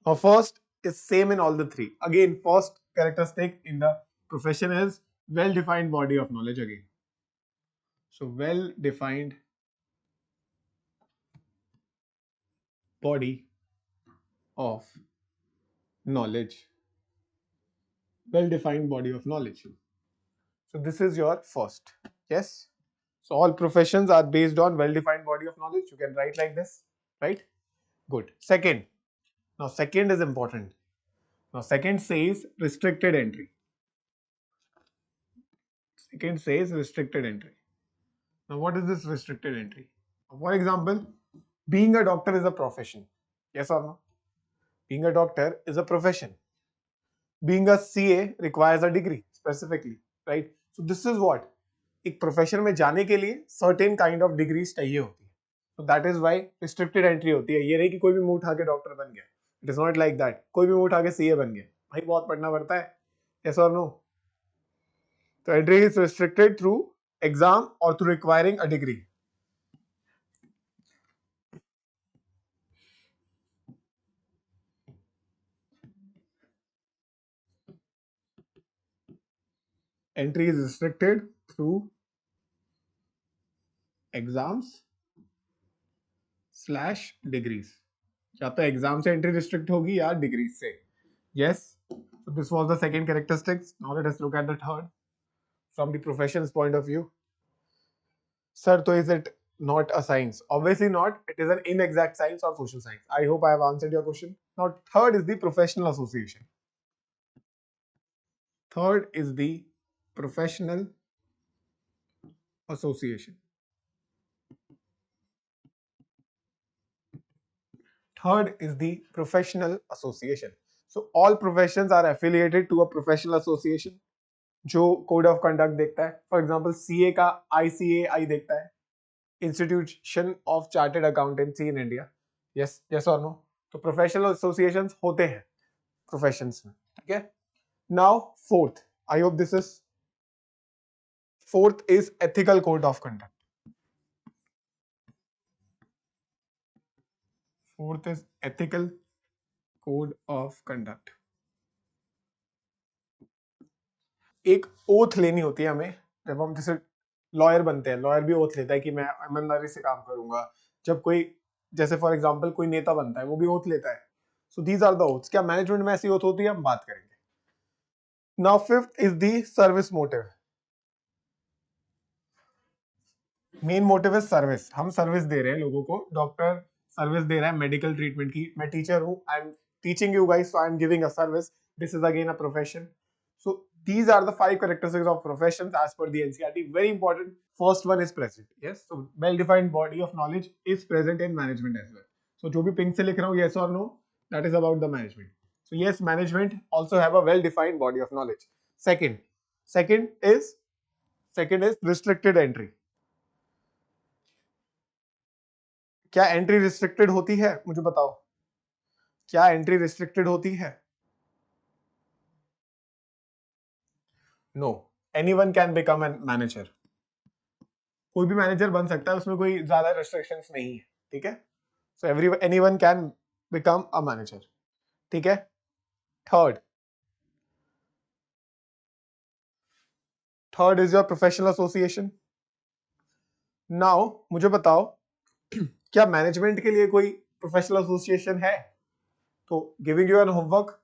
Now first is same in all the three. Again, first characteristic in the profession is well-defined body of knowledge again. So well-defined body of knowledge. Well-defined body of knowledge. So this is your first. Yes. So all professions are based on well-defined body of knowledge. You can write like this, right? Good. Second. Now second is important. Now second says restricted entry. Second says restricted entry. Now what is this restricted entry? For example, being a doctor is a profession. Yes or no? Being a doctor is a profession. Being a CA requires a degree specifically, right? So this is what एक profession में जाने के लिए certain kind of degrees चाहिए होती है. So that is why restricted entry होती है. ये नहीं कि कोई भी मुंह उठा के डॉक्टर बन गया. It is not like that. कोई भी मुंह उठा के सीए बन गया. भाई बहुत पढ़ना पड़ता है. Yes or no? So entry is restricted through exam or through requiring a degree. Entry is restricted through exams / degrees. या तो एग्जाम से एंट्री रिस्ट्रिक्ट होगी या डिग्री से. Yes. So this was the second characteristics. Now let us look at the third from the profession's point of view. Sir, so is it not a science? Obviously not. It is an inexact science or social science. I hope I have answered your question. Now third is the professional association. Third is the professional association. Third is the professional association. So all professions are affiliated to a professional association जो code of conduct देखता है. For example CA का ICAI देखता है, institution of chartered accountancy in India. Yes yes और no. तो professional associations होते हैं प्रोफेशंस में. ठीक है. Now fourth, I hope this is fourth is ethical code of conduct. Fourth is ethical code of conduct. एक ओथ लेनी होती है हमें जब हम जैसे लॉयर बनते हैं. लॉयर भी ओथ लेता है कि मैं ईमानदारी से काम करूंगा. जब कोई जैसे फॉर एग्जांपल कोई नेता बनता है वो भी ओथ लेता है. So these are the oaths. क्या मैनेजमेंट में ऐसी ओथ होती है? हम बात करेंगे. Now fifth is the service motive. Main motive is service. हम सर्विस दे रहे हैं लोगों को. डॉक्टर सर्विस दे रहा है मेडिकल ट्रीटमेंट की. मैं टीचर हूं, I am teaching you guys, so I am giving a service. This is again a profession. So these are the 5 characteristics of professions as per the NCERT. Very important. First one is present. Yes. So well-defined body of knowledge is present in management as well. So जो भी pink से लिख रहा हूँ yes or no, that is about the management. So yes, management also have a well-defined body of knowledge. Second is restricted entry. क्या entry restricted होती है? मुझे बताओ. क्या entry restricted होती है? No. Anyone can become a manager. कोई भी मैनेजर बन सकता है. उसमें कोई ज्यादा रेस्ट्रिक्शंस नहीं है. ठीक है. So anyone can become a manager. ठीक है. Third is your professional association. Now मुझे बताओ क्या मैनेजमेंट के लिए कोई प्रोफेशनल एसोसिएशन है? तो giving you an homework,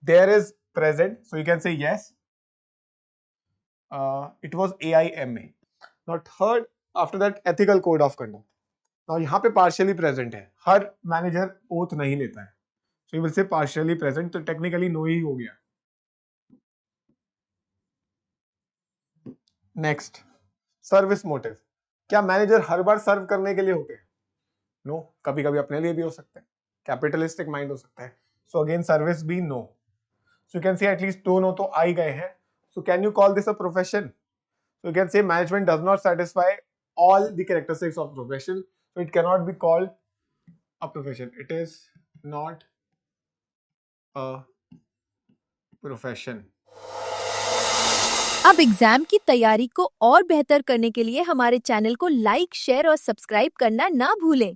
there is present, so you can say yes. It was AIMA. Now third after that ethical code of conduct. Now यहाँ पे पार्शियली प्रेजेंट है. हर मैनेजर ओथ नहीं लेता है. So you will say partially present. तो technically no ही हो गया. Next, service motive. क्या मैनेजर हर बार सर्व करने के लिए होते हैं? नो. कभी कभी अपने लिए भी हो सकता है. कैपिटलिस्टिक माइंड हो सकता है. सो अगेन सर्विस भी no. So you can say at least 2 no तो आ ही गए हैं. So can you call this a profession? So you can say management does not satisfy all the characteristics of profession, so it cannot be called a profession. It is not a profession. अब exam की तैयारी को और बेहतर करने के लिए हमारे चैनल को लाइक, शेयर और सब्सक्राइब करना ना भूलें.